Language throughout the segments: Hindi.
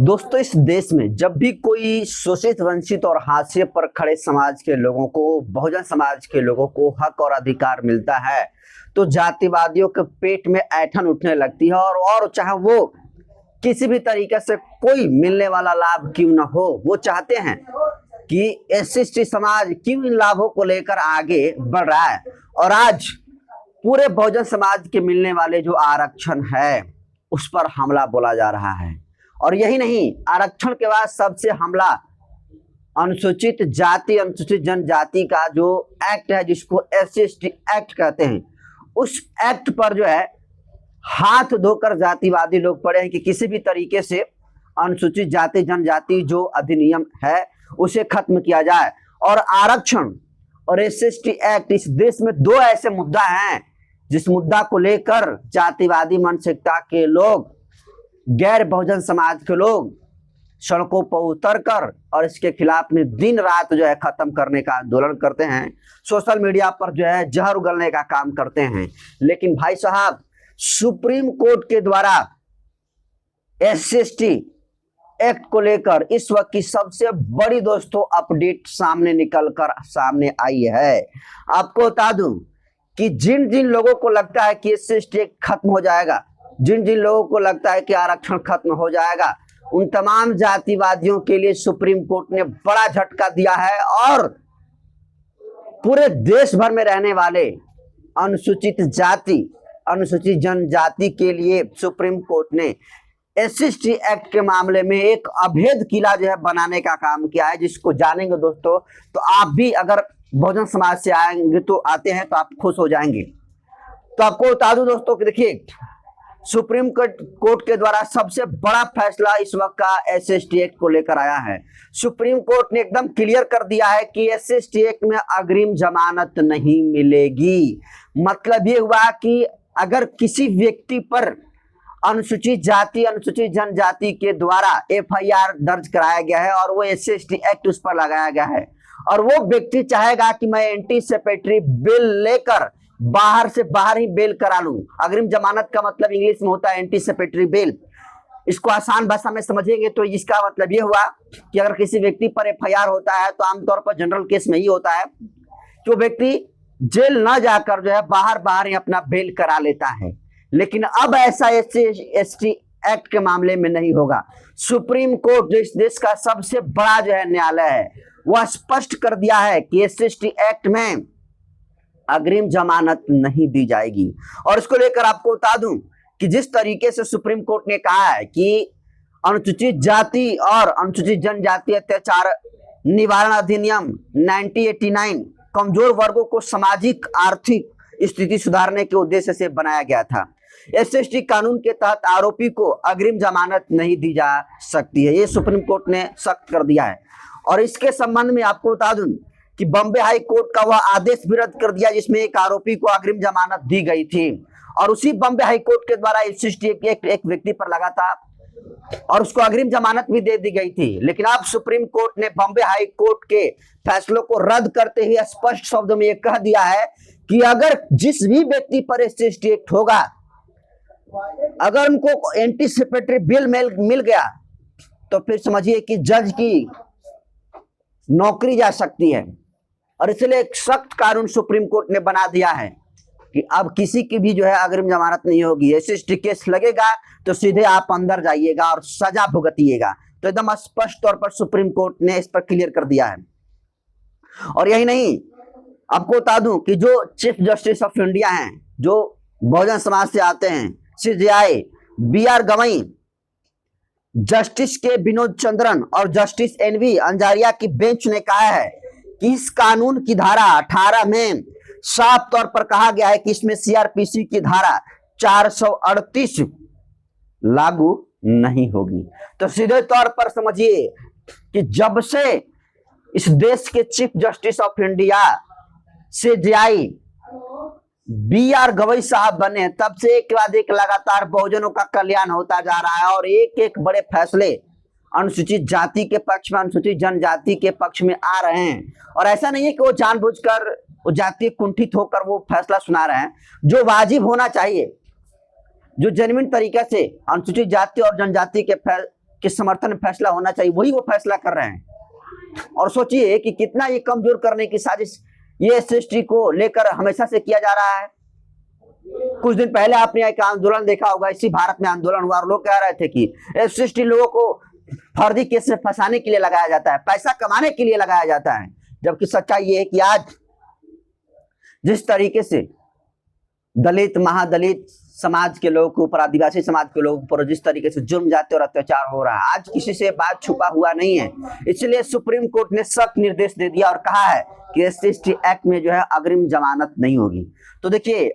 दोस्तों, इस देश में जब भी कोई शोषित, वंचित और हाशिए पर खड़े समाज के लोगों को, बहुजन समाज के लोगों को हक और अधिकार मिलता है तो जातिवादियों के पेट में ऐंठन उठने लगती है। और चाहे वो किसी भी तरीके से कोई मिलने वाला लाभ क्यों न हो, वो चाहते हैं कि एससी समाज क्यों इन लाभों को लेकर आगे बढ़ रहा है। और आज पूरे बहुजन समाज के मिलने वाले जो आरक्षण है उस पर हमला बोला जा रहा है। और यही नहीं, आरक्षण के बाद सबसे हमला अनुसूचित जाति, अनुसूचित जनजाति का जो एक्ट है, जिसको SC/ST एक्ट कहते हैं, उस एक्ट पर जो है हाथ धोकर जातिवादी लोग पड़े हैं कि किसी भी तरीके से अनुसूचित जाति जनजाति जो अधिनियम है उसे खत्म किया जाए। और आरक्षण और SC/ST एक्ट, इस देश में दो ऐसे मुद्दा हैं जिस मुद्दा को लेकर जातिवादी मानसिकता के लोग, गैर बहुजन समाज के लोग सड़कों पर उतर कर और इसके खिलाफ में दिन रात जो है खत्म करने का आंदोलन करते हैं, सोशल मीडिया पर जो है जहर उगलने का काम करते हैं। लेकिन भाई साहब, सुप्रीम कोर्ट के द्वारा SC/ST एक्ट को लेकर इस वक्त की सबसे बड़ी दोस्तों अपडेट सामने आई है। आपको बता दूं कि जिन जिन लोगों को लगता है कि SC/ST एक्ट खत्म हो जाएगा, जिन जिन लोगों को लगता है कि आरक्षण खत्म हो जाएगा, उन तमाम जातिवादियों के लिए सुप्रीम कोर्ट ने बड़ा झटका दिया है। और पूरे देश भर में रहने वाले अनुसूचित जाति, अनुसूचित जनजाति के लिए सुप्रीम कोर्ट ने SC/ST एक्ट के मामले में एक अभेद किला जो है बनाने का काम किया है, जिसको जानेंगे दोस्तों तो आप भी अगर बहुजन समाज से आते हैं तो आप खुश हो जाएंगे। तो आपको बता दूं दोस्तों कि देखिए, सुप्रीम कोर्ट के द्वारा सबसे बड़ा फैसला इस वक्त का SC/ST एक्ट को लेकर आया है। सुप्रीम कोर्ट ने एकदम क्लियर कर दिया है कि SC/ST एक्ट में अग्रिम जमानत नहीं मिलेगी। मतलब ये हुआ कि अगर किसी व्यक्ति पर अनुसूचित जाति, अनुसूचित जनजाति के द्वारा FIR दर्ज कराया गया है और वो SC/ST एक्ट उस पर लगाया गया है, और वो व्यक्ति चाहेगा कि मैं एंटीसिपेटरी बिल लेकर बाहर से बाहर ही बेल करा लूं। अग्रिम जमानत का मतलब इंग्लिश में होता है एंटीसिपेटरी बेल। इसको आसान भाषा में समझेंगे तो इसका मतलब ये हुआ कि अगर किसी व्यक्ति पर FIR होता है तो आमतौर पर जनरल केस में ही होता है कि वो व्यक्ति जेल न जाकर जो है बाहर ही अपना बेल करा लेता है। लेकिन अब ऐसा SC/ST एक्ट के मामले में नहीं होगा। सुप्रीम कोर्ट, जो इस देश का सबसे बड़ा जो है न्यायालय है, वह स्पष्ट कर दिया है कि SC/ST एक्ट में अग्रिम जमानत नहीं दी जाएगी। और इसको लेकर आपको बता दूं कि जिस तरीके से सुप्रीम कोर्ट ने कहा है कि अनुसूचित जाति और अनुसूचित जनजाति अत्याचार निवारण अधिनियम 1989 कमजोर वर्गों को सामाजिक आर्थिक स्थिति सुधारने के उद्देश्य से बनाया गया था। SC/ST कानून के तहत आरोपी को अग्रिम जमानत नहीं दी जा सकती है, ये सुप्रीम कोर्ट ने सख्त कर दिया है। और इसके संबंध में आपको बता दूं कि बॉम्बे हाई कोर्ट का वह आदेश भी रद्द कर दिया जिसमें एक आरोपी को अग्रिम जमानत दी गई थी, और उसी बॉम्बे हाई कोर्ट के द्वारा SC/ST एक व्यक्ति पर लगा था और उसको अग्रिम जमानत भी दे दी गई थी। लेकिन अब सुप्रीम कोर्ट ने बॉम्बे हाई कोर्ट के फैसलों को रद्द करते हुए स्पष्ट शब्दों में यह कह दिया है कि अगर जिस भी व्यक्ति पर SC/ST एक्ट होगा, अगर उनको एंटीसिपेटरी बिल मिल गया तो फिर समझिए कि जज की नौकरी जा सकती है। और इसलिए एक सख्त कानून सुप्रीम कोर्ट ने बना दिया है कि अब किसी की भी जो है अग्रिम जमानत नहीं होगी। SC/ST केस लगेगा तो सीधे आप अंदर जाइएगा और सजा भुगतिएगा। तो एकदम स्पष्ट तौर पर सुप्रीम कोर्ट ने इस पर क्लियर कर दिया है। और यही नहीं, आपको बता दूं कि जो चीफ जस्टिस ऑफ इंडिया हैं, जो बहुजन समाज से आते हैं, CJI BR गवई, जस्टिस के विनोद चंद्रन और जस्टिस NV अंजारिया की बेंच ने कहा है कि इस कानून की धारा 18 में साफ तौर पर कहा गया है कि इसमें CRPC की धारा 438 लागू नहीं होगी। तो सीधे तौर पर समझिए कि जब से इस देश के chief justice of India CJI BR Gavai साहब बने, तब से एक के बाद एक लगातार बहुजनों का कल्याण होता जा रहा है और एक एक बड़े फैसले अनुसूचित जाति के पक्ष में, अनुसूचित जनजाति के पक्ष में आ रहे हैं। और ऐसा नहीं है कि वो जानबूझकर, वो जाति कुंठित होकर वो फैसला सुना रहे हैं। जो वाजिब होना चाहिए, जो जेन्युइन तरीके से अनुसूचित जाति और जनजाति के के समर्थन में फैसला होना चाहिए वही वो फैसला कर रहे हैं। और सोचिए कि कितना ये कमजोर करने की साजिश ये एससी को लेकर हमेशा से किया जा रहा है। कुछ दिन पहले आपने एक आंदोलन देखा होगा, इसी भारत में आंदोलन हुआ और लोग कह रहे थे कि एससी लोगों को फर्जी केस में फंसाने के लिए लगाया जाता है, पैसा कमाने के लिए लगाया जाता है। जबकि सच्चाई ये है कि आज जिस तरीके से दलित महादलित समाज के लोगों के ऊपर, आदिवासी समाज के लोगों के ऊपर जिस तरीके से जुर्म जाते और अत्याचार हो रहा है, आज किसी से बात छुपा हुआ नहीं है। इसलिए सुप्रीम कोर्ट ने सख्त निर्देश दे दिया और कहा है कि एससी एक्ट में जो है अग्रिम जमानत नहीं होगी। तो देखिए,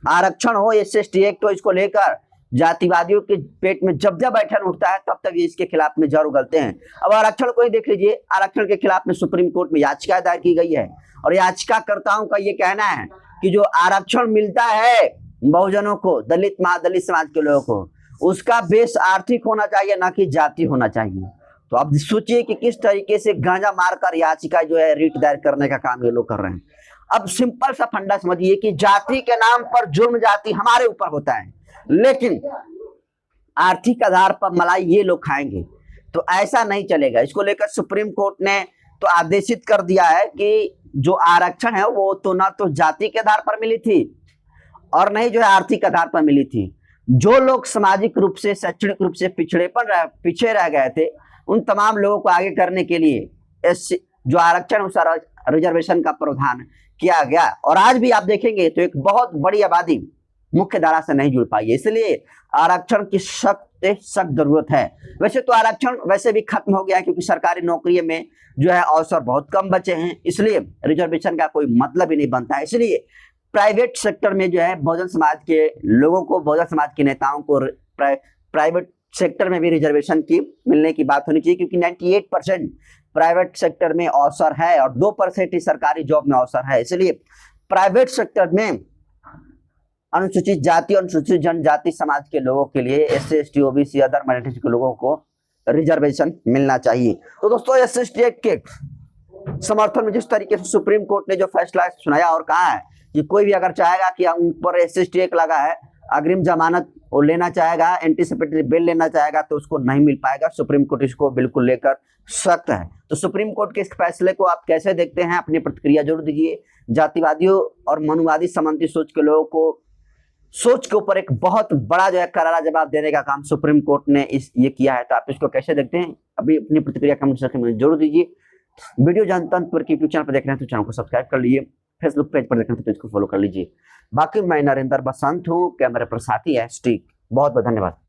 आरक्षण हो, एससी एक्ट हो, इसको लेकर जातिवादियों के पेट में जब जब बैठन उठता है तब तक ये इसके खिलाफ में जड़ उगलते हैं। अब आरक्षण को ही देख लीजिए, आरक्षण के खिलाफ में सुप्रीम कोर्ट में याचिका दायर की गई है और याचिकाकर्ताओं का ये कहना है कि जो आरक्षण मिलता है बहुजनों को, दलित महादलित समाज के लोगों को, उसका बेस आर्थिक होना चाहिए, ना कि जाति होना चाहिए। तो अब सोचिए कि किस तरीके से गांजा मारकर याचिका जो है रीट दायर करने का काम ये लोग कर रहे हैं। अब सिंपल सा फंडा समझिए कि जाति के नाम पर जुर्म जाति हमारे ऊपर होता है, लेकिन आर्थिक आधार पर मलाई ये लोग खाएंगे, तो ऐसा नहीं चलेगा। इसको लेकर सुप्रीम कोर्ट ने तो आदेशित कर दिया है कि जो आरक्षण है वो तो ना तो जाति के आधार पर मिली थी और नहीं जो है आर्थिक आधार पर मिली थी। जो लोग सामाजिक रूप से, शैक्षणिक रूप से पीछे रह गए थे, उन तमाम लोगों को आगे करने के लिए जो आरक्षण उस रिजर्वेशन का प्रावधान किया गया। और आज भी आप देखेंगे तो एक बहुत बड़ी आबादी मुख्य धारा से नहीं जुड़ पाई है, इसलिए आरक्षण की सख्त जरूरत है। वैसे तो आरक्षण वैसे भी खत्म हो गया है, क्योंकि सरकारी नौकरी में जो है अवसर बहुत कम बचे हैं, इसलिए रिजर्वेशन का कोई मतलब ही नहीं बनता है। इसलिए प्राइवेट सेक्टर में जो है बहुजन समाज के लोगों को, बहुजन समाज के नेताओं को प्राइवेट सेक्टर में भी रिजर्वेशन की मिलने की बात होनी चाहिए, क्योंकि 98% प्राइवेट सेक्टर में अवसर है और 2% ही सरकारी जॉब में अवसर है। इसलिए प्राइवेट सेक्टर में अनुसूचित जाति और अनुसूचित जनजाति समाज के लोगों के लिए, SC ST OBC other minorities के लोगों को रिजर्वेशन मिलना चाहिए। तो दोस्तों, एससी एक्ट के समर्थन में जिस तरीके से सुप्रीम कोर्ट ने जो फैसला सुनाया और कहा है कि कोई भी अगर चाहेगा कि उन पर एससी एक्ट लगा है, अग्रिम जमानत वो लेना चाहेगा, एंटीसिपेटरी बेल लेना चाहेगा, तो उसको नहीं मिल पाएगा। सुप्रीम कोर्ट इसको बिल्कुल लेकर सख्त है। तो सुप्रीम कोर्ट के इस फैसले को आप कैसे देखते हैं, अपनी प्रतिक्रिया जरूर दीजिए। जातिवादियों और मनुवादी संबंधी सोच के लोगों को सोच के ऊपर एक बहुत बड़ा जो है करारा जवाब देने का काम सुप्रीम कोर्ट ने ये किया है। तो आप इसको कैसे देखते हैं, अभी अपनी प्रतिक्रिया कमेंट सेक्शन में जरूर दीजिए। वीडियो जनता पर यूट्यूब चैनल पर देख रहे हैं तो चैनल को सब्सक्राइब कर लीजिए, फेसबुक पेज पर देख रहे हैं तो पेज को फॉलो कर लीजिए। बाकी मैं नरेंद्र बसंत हूँ, कैमरे पर साथी है स्टिक। बहुत बहुत धन्यवाद।